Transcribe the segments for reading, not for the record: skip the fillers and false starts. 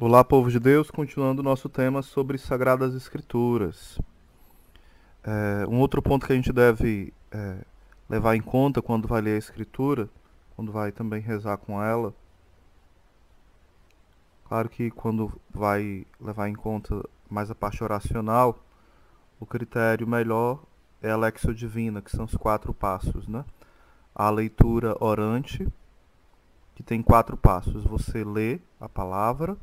Olá, povo de Deus, continuando o nosso tema sobre Sagradas Escrituras. Um outro ponto que a gente deve levar em conta quando vai ler a Escritura, quando vai também rezar com ela, claro que quando vai levar em conta mais a parte oracional, o critério melhor é a Lexio Divina, que são os 4 passos, né? A leitura orante, que tem 4 passos. Você lê a palavra,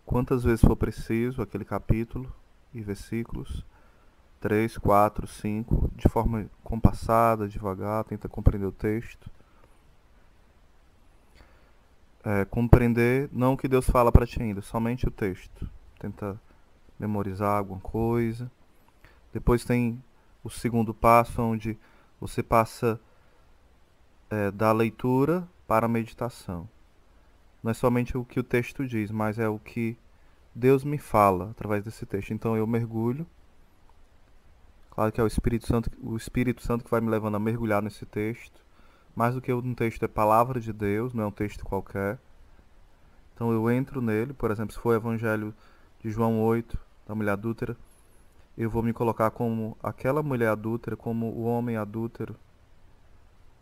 quantas vezes for preciso, aquele capítulo e versículos. 3, 4, 5, de forma compassada, devagar, tenta compreender o texto. Compreender não o que Deus fala para ti ainda, somente o texto. Tenta memorizar alguma coisa. Depois tem o segundo passo, onde você passa da leitura para a meditação. Não é somente o que o texto diz, mas é o que Deus me fala através desse texto. Então eu mergulho. Claro que é o Espírito Santo que vai me levando a mergulhar nesse texto. Mais do que um texto é palavra de Deus, não é um texto qualquer. Então eu entro nele, por exemplo, se for o Evangelho de João 8, da mulher adúltera, eu vou me colocar como aquela mulher adúltera, como o homem adúltero.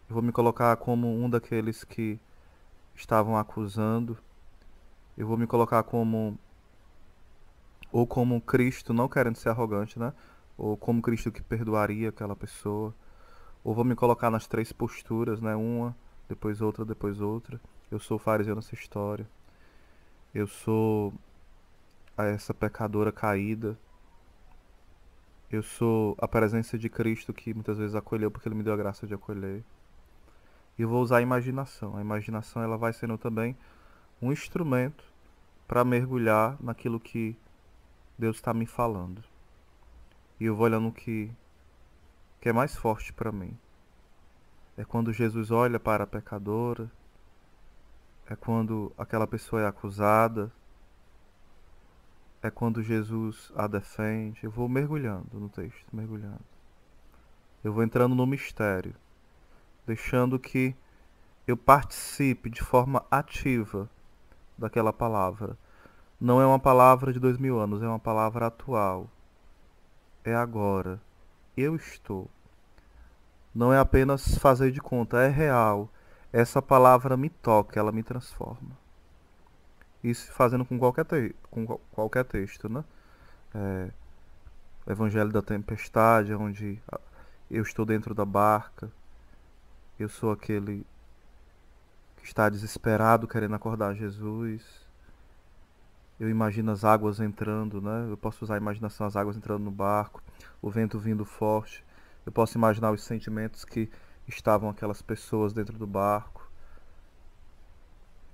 Eu vou me colocar como um daqueles que estavam acusando. Eu vou me colocar como Cristo, não querendo ser arrogante, né? Ou como Cristo que perdoaria aquela pessoa. Ou vou me colocar nas 3 posturas, né? Uma, depois outra, depois outra. Eu sou o fariseu nessa história. Eu sou essa pecadora caída. Eu sou a presença de Cristo que muitas vezes acolheu porque Ele me deu a graça de acolher. E eu vou usar a imaginação. A imaginação ela vai sendo também um instrumento para mergulhar naquilo que Deus está me falando. E eu vou olhando o que é mais forte para mim. É quando Jesus olha para a pecadora. É quando aquela pessoa é acusada. É quando Jesus a defende. Eu vou mergulhando no texto, mergulhando. Eu vou entrando no mistério, deixando que eu participe de forma ativa daquela palavra. Não é uma palavra de 2000 anos, é uma palavra atual. É agora. Eu estou. Não é apenas fazer de conta, é real. Essa palavra me toca, ela me transforma. Isso fazendo com qualquer texto, né? O Evangelho da Tempestade, onde eu estou dentro da barca, eu sou aquele que está desesperado querendo acordar Jesus. Eu imagino as águas entrando, né? Eu posso usar a imaginação, as águas entrando no barco, o vento vindo forte. Eu posso imaginar os sentimentos que estavam aquelas pessoas dentro do barco.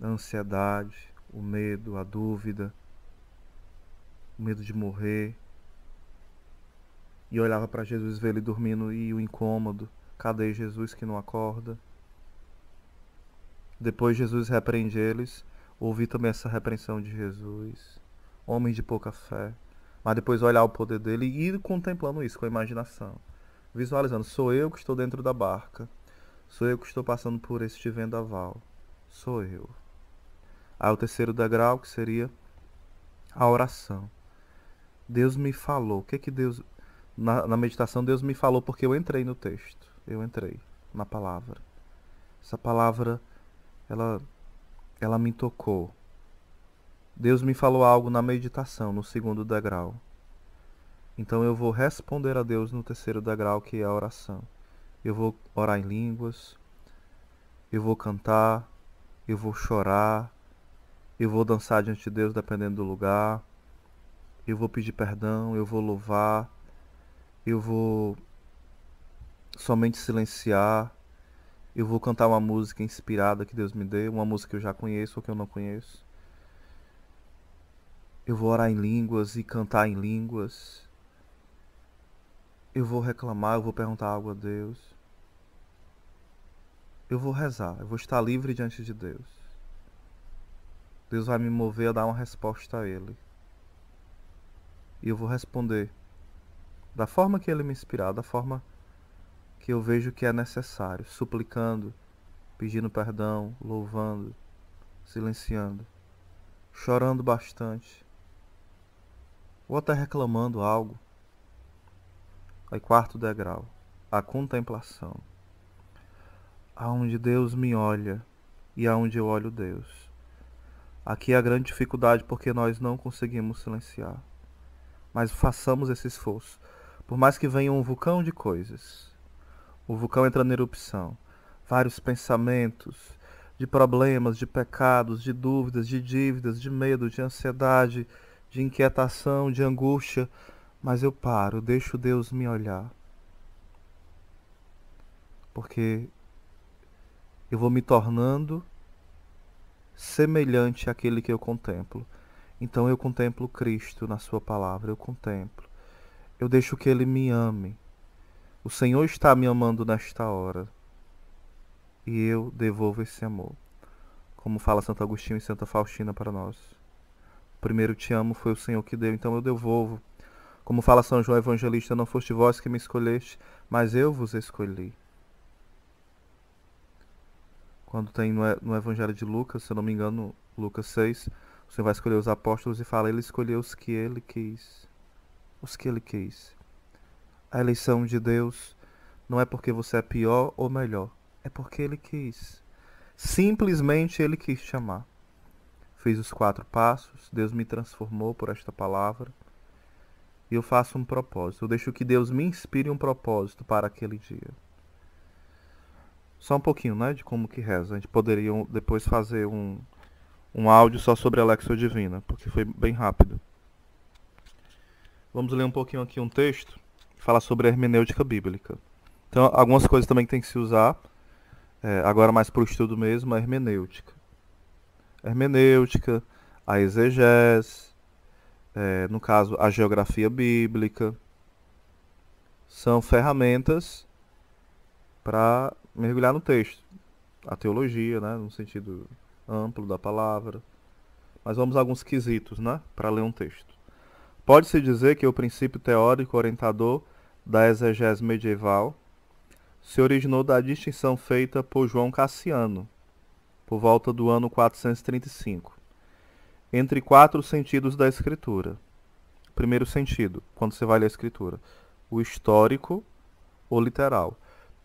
A ansiedade, o medo, a dúvida, o medo de morrer. E eu olhava para Jesus, ver ele dormindo e o incômodo. Cadê Jesus que não acorda? Depois Jesus repreende eles. Ouvi também essa repreensão de Jesus. Homem de pouca fé. Mas depois olhar o poder dele e ir contemplando isso com a imaginação. Visualizando, sou eu que estou dentro da barca. Sou eu que estou passando por este vendaval. Sou eu. Aí o terceiro degrau, que seria a oração. Deus me falou. O que que Deus... Na meditação, Deus me falou porque eu entrei no texto. Eu entrei na palavra. Essa palavra, ela, ela me tocou. Deus me falou algo na meditação, no segundo degrau. Então eu vou responder a Deus no terceiro degrau, que é a oração. Eu vou orar em línguas, eu vou cantar, eu vou chorar, eu vou dançar diante de Deus dependendo do lugar, eu vou pedir perdão, eu vou louvar, eu vou somente silenciar, eu vou cantar uma música inspirada que Deus me deu, uma música que eu já conheço ou que eu não conheço. Eu vou orar em línguas e cantar em línguas. Eu vou reclamar, eu vou perguntar algo a Deus. Eu vou rezar, eu vou estar livre diante de Deus. Deus vai me mover a dar uma resposta a Ele. E eu vou responder da forma que Ele me inspirar, da forma que eu vejo que é necessário, suplicando, pedindo perdão, louvando, silenciando. chorando bastante, ou até reclamando algo. Aí, quarto degrau, a contemplação, aonde Deus me olha e aonde eu olho Deus. Aqui é a grande dificuldade porque nós não conseguimos silenciar. Mas façamos esse esforço. Por mais que venha um vulcão de coisas, o vulcão entra na erupção, vários pensamentos, de problemas, de pecados, de dúvidas, de dívidas, de medo, de ansiedade, de inquietação, de angústia, mas eu paro, deixo Deus me olhar. Porque eu vou me tornando semelhante àquele que eu contemplo. Então eu contemplo Cristo na sua palavra, eu contemplo. Eu deixo que Ele me ame. O Senhor está me amando nesta hora. E eu devolvo esse amor. Como fala Santo Agostinho e Santa Faustina para nós. O primeiro te amo foi o Senhor que deu, então eu devolvo. Como fala São João Evangelista, não foste vós que me escolheste, mas eu vos escolhi. Quando tem no Evangelho de Lucas, se eu não me engano, Lucas 6, você vai escolher os apóstolos e fala, ele escolheu os que ele quis. Os que ele quis. A eleição de Deus não é porque você é pior ou melhor, é porque ele quis. Simplesmente ele quis te amar. Fiz os 4 passos, Deus me transformou por esta palavra. E eu faço um propósito. Eu deixo que Deus me inspire um propósito para aquele dia. Só um pouquinho, né, de como que reza. A gente poderia depois fazer um áudio só sobre a Lexio Divina, porque foi bem rápido. Vamos ler um pouquinho aqui um texto que fala sobre a hermenêutica bíblica. Então, algumas coisas também que tem que se usar, agora mais para o estudo mesmo, a hermenêutica. A hermenêutica, a exegese, no caso, a geografia bíblica, são ferramentas para mergulhar no texto. A teologia, né, no sentido amplo da palavra. Mas vamos a alguns quesitos, né, para ler um texto. Pode-se dizer que o princípio teórico orientador da exegese medieval se originou da distinção feita por João Cassiano, por volta do ano 435, entre 4 sentidos da Escritura. Primeiro sentido, quando você vai ler a Escritura, o histórico ou literal.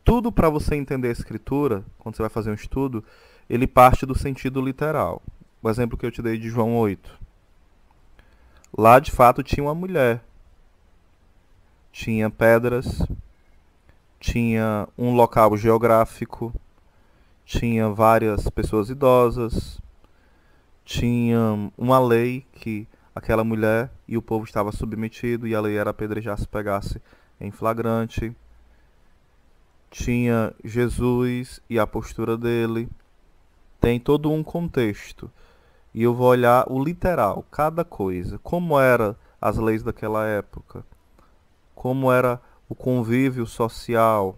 Tudo para você entender a Escritura, quando você vai fazer um estudo, ele parte do sentido literal. O exemplo que eu te dei de João 8. Lá, de fato, tinha uma mulher. Tinha pedras, tinha um local geográfico, tinha várias pessoas idosas, tinha uma lei que aquela mulher e o povo estava submetido, e a lei era apedrejar se pegasse em flagrante. Tinha Jesus e a postura dele. Tem todo um contexto. E eu vou olhar o literal, cada coisa. Como eram as leis daquela época. Como era o convívio social.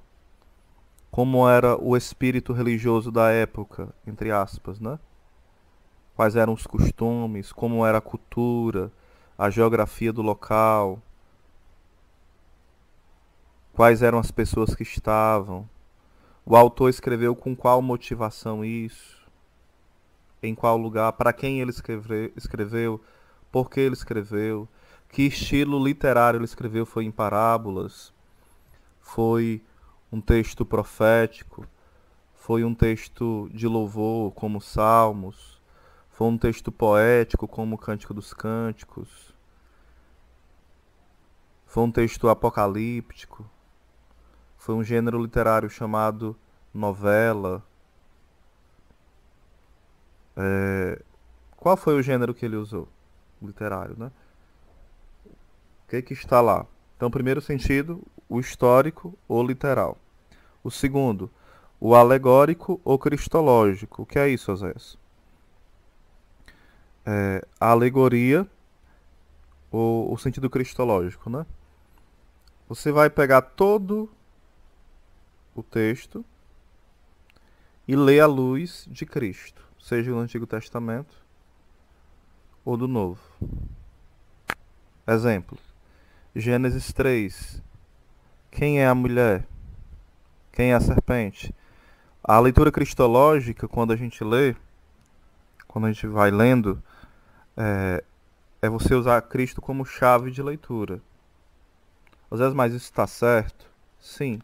Como era o espírito religioso da época, entre aspas, né? Quais eram os costumes, como era a cultura, a geografia do local. Quais eram as pessoas que estavam. O autor escreveu com qual motivação isso. Em qual lugar, para quem ele escreveu, por que ele escreveu, que estilo literário ele escreveu, foi em parábolas, foi um texto profético, foi um texto de louvor, como Salmos, foi um texto poético, como o Cântico dos Cânticos, foi um texto apocalíptico, foi um gênero literário chamado novela. Qual foi o gênero que ele usou? Literário, né? O que está lá? Então, primeiro sentido, o histórico ou literal. O segundo, o alegórico ou cristológico. O que é isso, Osés? A alegoria ou o sentido cristológico, né? Você vai pegar todo o texto e ler à luz de Cristo, seja no Antigo Testamento ou do Novo. Exemplo. Gênesis 3. Quem é a mulher? Quem é a serpente? A leitura cristológica, quando a gente lê, quando a gente vai lendo, É você usar Cristo como chave de leitura. Às vezes, mas isso está certo? Sim.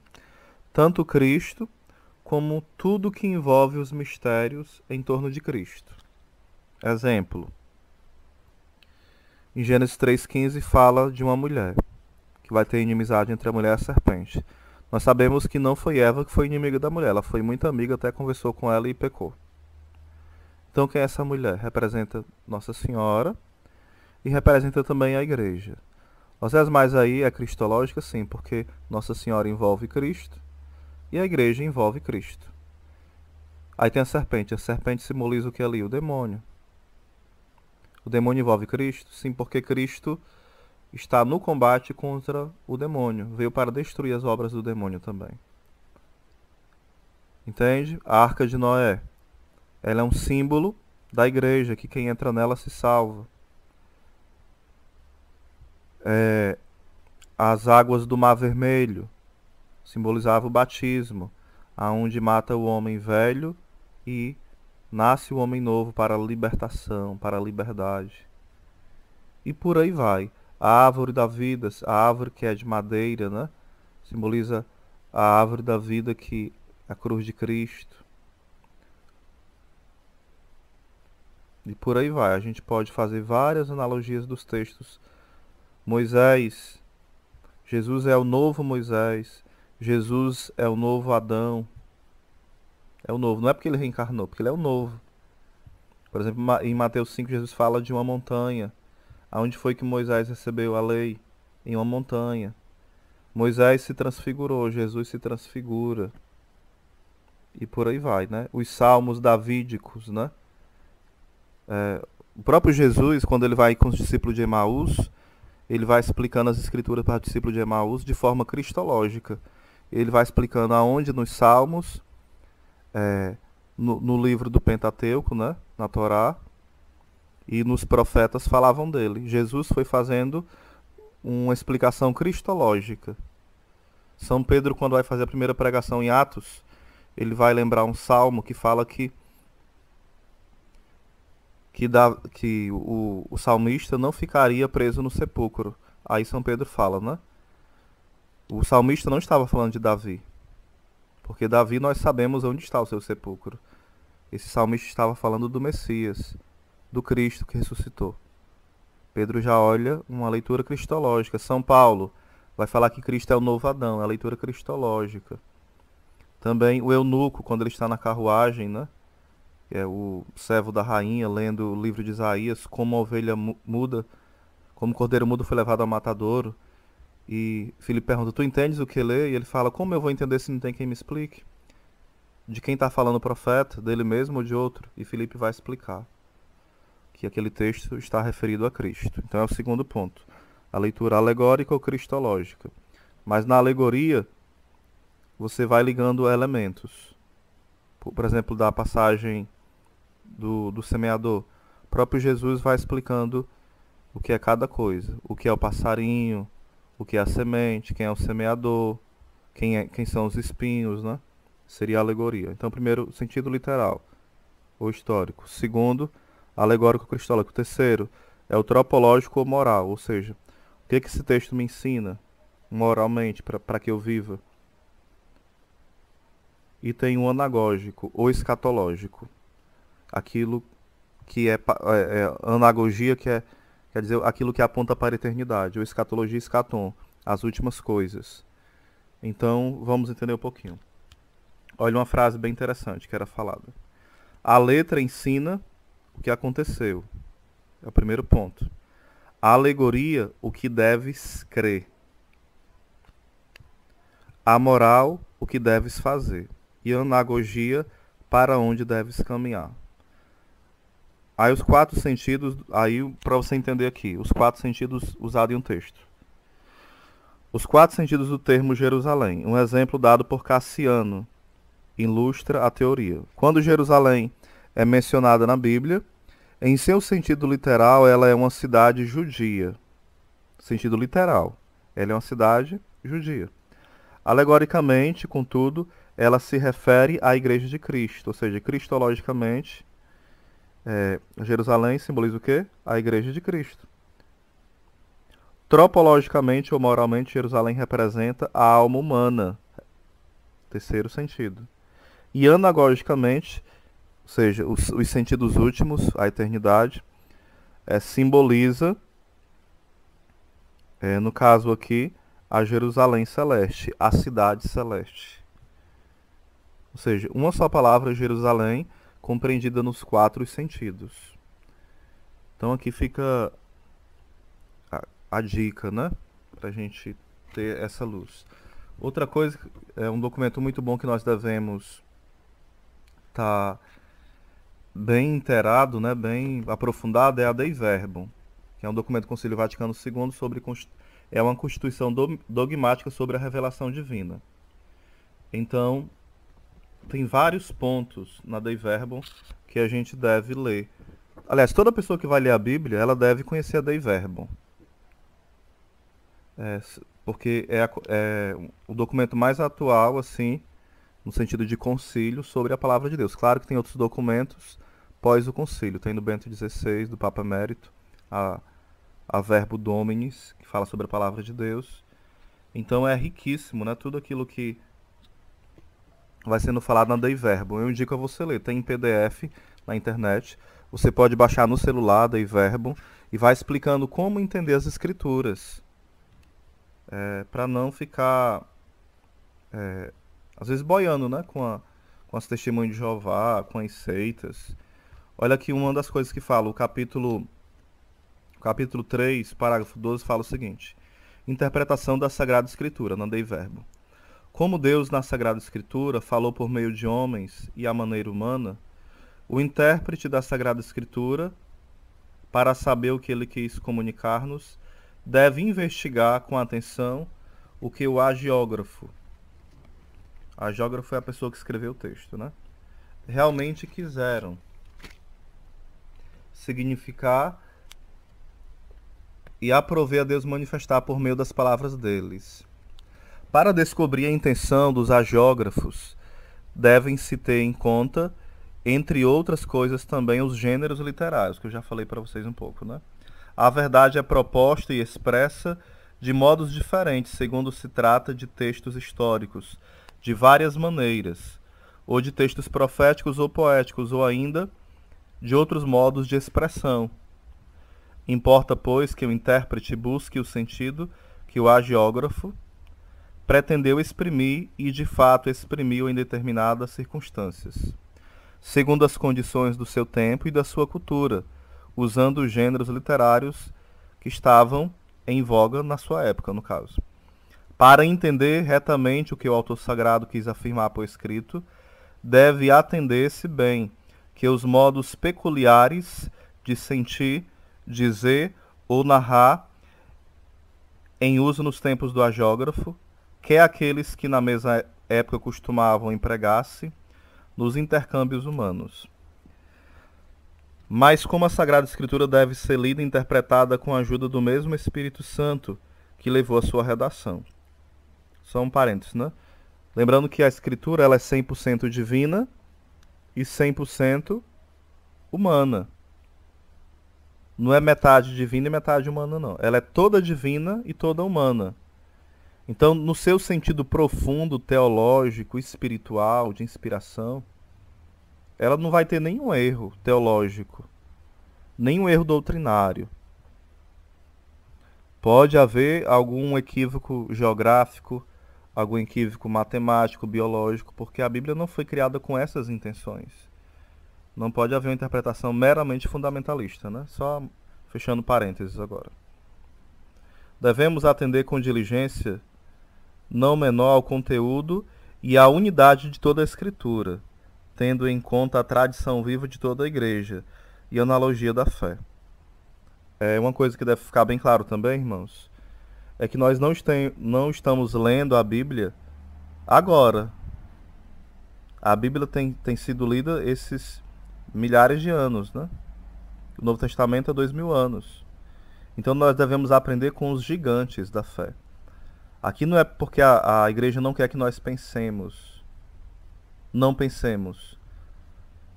Tanto Cristo como tudo que envolve os mistérios em torno de Cristo. Exemplo. Em Gênesis 3,15 fala de uma mulher que vai ter inimizade entre a mulher e a serpente. Nós sabemos que não foi Eva que foi inimiga da mulher, ela foi muito amiga, até conversou com ela e pecou. Então quem é essa mulher? Representa Nossa Senhora e representa também a igreja. Às vezes mais aí é cristológica, sim, porque Nossa Senhora envolve Cristo e a igreja envolve Cristo. Aí tem a serpente simboliza o que ali? O demônio. O demônio envolve Cristo? Sim, porque Cristo está no combate contra o demônio. Veio para destruir as obras do demônio também. Entende? A Arca de Noé. Ela é um símbolo da igreja, que quem entra nela se salva. As águas do Mar Vermelho simbolizavam o batismo, aonde mata o homem velho e nasce o homem novo para a libertação, para a liberdade. E por aí vai. A árvore da vida, a árvore que é de madeira, né? Simboliza a árvore da vida, que é a cruz de Cristo. E por aí vai. A gente pode fazer várias analogias dos textos. Moisés, Jesus é o novo Moisés. Jesus é o novo Adão. É o novo. Não é porque ele reencarnou, porque ele é o novo. Por exemplo, em Mateus 5, Jesus fala de uma montanha. Aonde foi que Moisés recebeu a lei? Em uma montanha. Moisés se transfigurou, Jesus se transfigura. E por aí vai, né? Os salmos davídicos, né? O próprio Jesus, quando ele vai com os discípulos de Emaús, ele vai explicando as escrituras para os discípulos de Emaús de forma cristológica. Ele vai explicando aonde nos salmos, no livro do Pentateuco, né? Na Torá, e nos profetas falavam dele. Jesus foi fazendo uma explicação cristológica. São Pedro, quando vai fazer a primeira pregação em Atos, ele vai lembrar um salmo que fala que o salmista não ficaria preso no sepulcro. Aí São Pedro fala, né? O salmista não estava falando de Davi, porque Davi nós sabemos onde está o seu sepulcro. Esse salmista estava falando do Messias, do Cristo que ressuscitou. Pedro já olha uma leitura cristológica. São Paulo vai falar que Cristo é o novo Adão, é a leitura cristológica. Também o eunuco, quando ele está na carruagem, né? Que é o servo da rainha, lendo o livro de Isaías, como a ovelha muda, como o cordeiro mudo foi levado ao matadouro. E Filipe pergunta, tu entendes o que lê? E ele fala, como eu vou entender se não tem quem me explique? De quem está falando o profeta? Dele mesmo ou de outro? E Filipe vai explicar que aquele texto está referido a Cristo. Então é o segundo ponto. A leitura alegórica ou cristológica. Mas na alegoria, você vai ligando elementos. Por exemplo, da passagem do semeador. O próprio Jesus vai explicando o que é cada coisa. O que é o passarinho, o que é a semente, quem é o semeador, quem são os espinhos, né? Seria a alegoria. Então, primeiro, sentido literal ou histórico. Segundo, alegórico cristológico. Terceiro, é o tropológico ou moral, ou seja, o que esse texto me ensina moralmente para que eu viva. E tem o anagógico ou escatológico. Aquilo que é anagogia, quer dizer aquilo que aponta para a eternidade. Ou escatologia, escatom, as últimas coisas. Então, vamos entender um pouquinho. Olha uma frase bem interessante que era falada. A letra ensina o que aconteceu. É o primeiro ponto. A alegoria, o que deves crer. A moral, o que deves fazer. E a anagogia, para onde deves caminhar. Aí os 4 sentidos, aí para você entender aqui, os 4 sentidos usados em um texto. Os 4 sentidos do termo Jerusalém. Um exemplo dado por Cassiano ilustra a teoria. Quando Jerusalém é mencionada na Bíblia, em seu sentido literal, ela é uma cidade judia. Sentido literal. Ela é uma cidade judia. Alegoricamente, contudo, ela se refere à Igreja de Cristo, ou seja, cristologicamente, Jerusalém simboliza o quê? A igreja de Cristo. Tropologicamente ou moralmente, Jerusalém representa a alma humana. Terceiro sentido. E anagogicamente, ou seja, os sentidos últimos, a eternidade, simboliza, no caso aqui, a Jerusalém celeste, a cidade celeste. Ou seja, uma só palavra, Jerusalém, compreendida nos 4 sentidos. Então aqui fica a dica, né? Pra gente ter essa luz. Outra coisa, é um documento muito bom que nós devemos estar bem inteirado, né? Bem aprofundado, é a Dei Verbum, que é um documento do Concílio Vaticano II sobre é uma constituição dogmática sobre a revelação divina. Então, tem vários pontos na Dei Verbum que a gente deve ler. Aliás, toda pessoa que vai ler a Bíblia, ela deve conhecer a Dei Verbum. Porque é o documento mais atual, assim, no sentido de concílio, sobre a palavra de Deus. Claro que tem outros documentos pós o concílio. Tem do Bento XVI, do Papa Emérito, a Verbo Dominis, que fala sobre a palavra de Deus. Então é riquíssimo, né? Tudo aquilo que vai sendo falado na Dei Verbum. Eu indico a você ler. Tem em PDF na internet. Você pode baixar no celular Dei Verbum e vai explicando como entender as escrituras. Para não ficar, às vezes, boiando, né? Com as testemunhas de Jeová, com as seitas. Olha aqui uma das coisas que fala, o capítulo 3, parágrafo 12, fala o seguinte: interpretação da Sagrada Escritura, na Dei Verbum. Como Deus, na Sagrada Escritura, falou por meio de homens e à maneira humana, o intérprete da Sagrada Escritura, para saber o que ele quis comunicar-nos, deve investigar com atenção o que o agiógrafo é a pessoa que escreveu o texto, né? Realmente quiseram significar e aprover a Deus manifestar por meio das palavras deles. Para descobrir a intenção dos agiógrafos, devem-se ter em conta, entre outras coisas, também os gêneros literários, que eu já falei para vocês um pouco, né? A verdade é proposta e expressa de modos diferentes, segundo se trata de textos históricos, de várias maneiras, ou de textos proféticos ou poéticos, ou ainda de outros modos de expressão. Importa, pois, que o intérprete busque o sentido que o agiógrafo pretendeu exprimir e, de fato, exprimiu em determinadas circunstâncias, segundo as condições do seu tempo e da sua cultura, usando os gêneros literários que estavam em voga na sua época, no caso. Para entender retamente o que o autor sagrado quis afirmar por escrito, deve atender-se bem que os modos peculiares de sentir, dizer ou narrar em uso nos tempos do agiógrafo, quer aqueles que na mesma época costumavam empregar-se nos intercâmbios humanos. Mas como a Sagrada Escritura deve ser lida e interpretada com a ajuda do mesmo Espírito Santo que levou a sua redação. Só um parênteses, né? Lembrando que a Escritura ela é 100% divina e 100% humana. Não é metade divina e metade humana, não. Ela é toda divina e toda humana. Então, no seu sentido profundo, teológico, espiritual, de inspiração, ela não vai ter nenhum erro teológico, nenhum erro doutrinário. Pode haver algum equívoco geográfico, algum equívoco matemático, biológico, porque a Bíblia não foi criada com essas intenções. Não pode haver uma interpretação meramente fundamentalista, né? Só fechando parênteses agora. Devemos atender com diligência não menor ao conteúdo e à unidade de toda a Escritura, tendo em conta a tradição viva de toda a Igreja e a analogia da fé. Uma coisa que deve ficar bem claro também, irmãos, é que nós não estamos lendo a Bíblia agora. A Bíblia tem sido lida esses milhares de anos, né? O Novo Testamento é 2000 anos. Então nós devemos aprender com os gigantes da fé. Aqui não é porque a igreja não quer que nós pensemos. Não pensemos.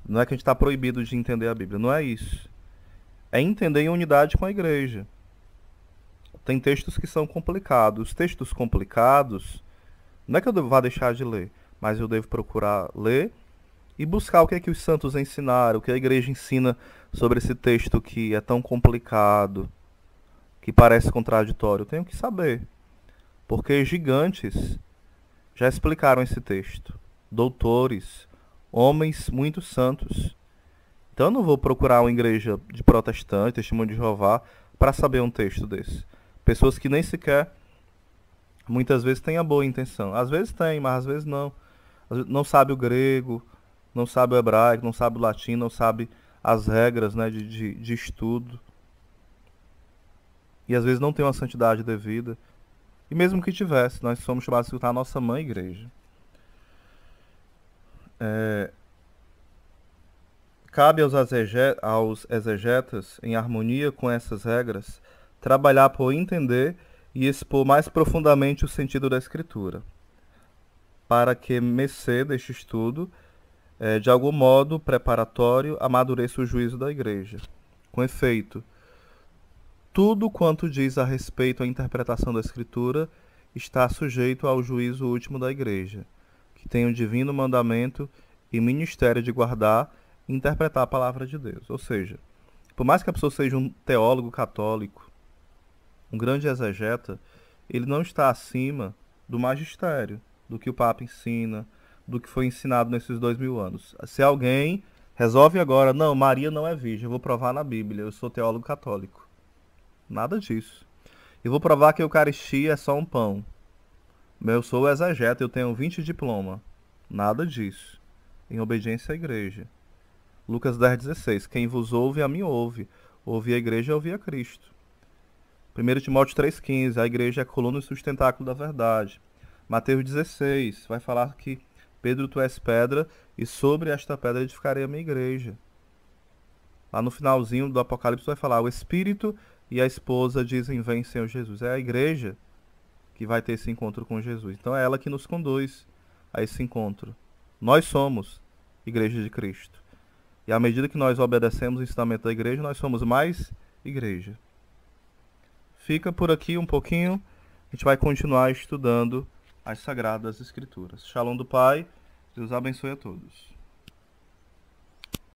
Não é que a gente está proibido de entender a Bíblia, não é isso. É entender em unidade com a igreja. Tem textos que são complicados. Os textos complicados, não é que eu vá deixar de ler, mas eu devo procurar ler e buscar o que é que os santos ensinaram, o que a igreja ensina sobre esse texto que é tão complicado, que parece contraditório. Eu tenho que saber, porque gigantes já explicaram esse texto. Doutores, homens muito santos. Então eu não vou procurar uma igreja de protestante, testemunho de Jeová, para saber um texto desse. Pessoas que nem sequer, muitas vezes, têm a boa intenção. Às vezes tem, mas às vezes não. Não sabe o grego, não sabe o hebraico, não sabe o latim, não sabe as regras, né, de estudo. E às vezes não tem uma santidade devida. E mesmo que tivesse, nós somos chamados a escutar a nossa mãe igreja. Cabe aos exegetas, em harmonia com essas regras, trabalhar por entender e expor mais profundamente o sentido da Escritura, para que, mercê deste estudo, de algum modo preparatório, amadureça o juízo da Igreja. Com efeito, tudo quanto diz a respeito à interpretação da Escritura está sujeito ao juízo último da Igreja, que tem o divino mandamento e ministério de guardar e interpretar a palavra de Deus. Ou seja, por mais que a pessoa seja um teólogo católico, um grande exegeta, ele não está acima do magistério, do que o Papa ensina, do que foi ensinado nesses 2000 anos. Se alguém resolve agora, não, Maria não é virgem, eu vou provar na Bíblia, eu sou teólogo católico. Nada disso. Eu vou provar que a Eucaristia é só um pão. Eu sou exegeta, eu tenho 20 diplomas. Nada disso. Em obediência à igreja. Lucas 10,16. Quem vos ouve, a mim ouve. Ouve a igreja, ouve a Cristo. 1 Timóteo 3,15. A igreja é a coluna e sustentáculo da verdade. Mateus 16. Vai falar que Pedro, tu és pedra, e sobre esta pedra edificarei a minha igreja. Lá no finalzinho do Apocalipse vai falar, o Espírito e a esposa dizem, vem Senhor Jesus. É a igreja que vai ter esse encontro com Jesus. Então é ela que nos conduz a esse encontro. Nós somos igreja de Cristo. E à medida que nós obedecemos o ensinamento da igreja, nós somos mais igreja. Fica por aqui um pouquinho. A gente vai continuar estudando as Sagradas Escrituras. Shalom do Pai. Deus abençoe a todos.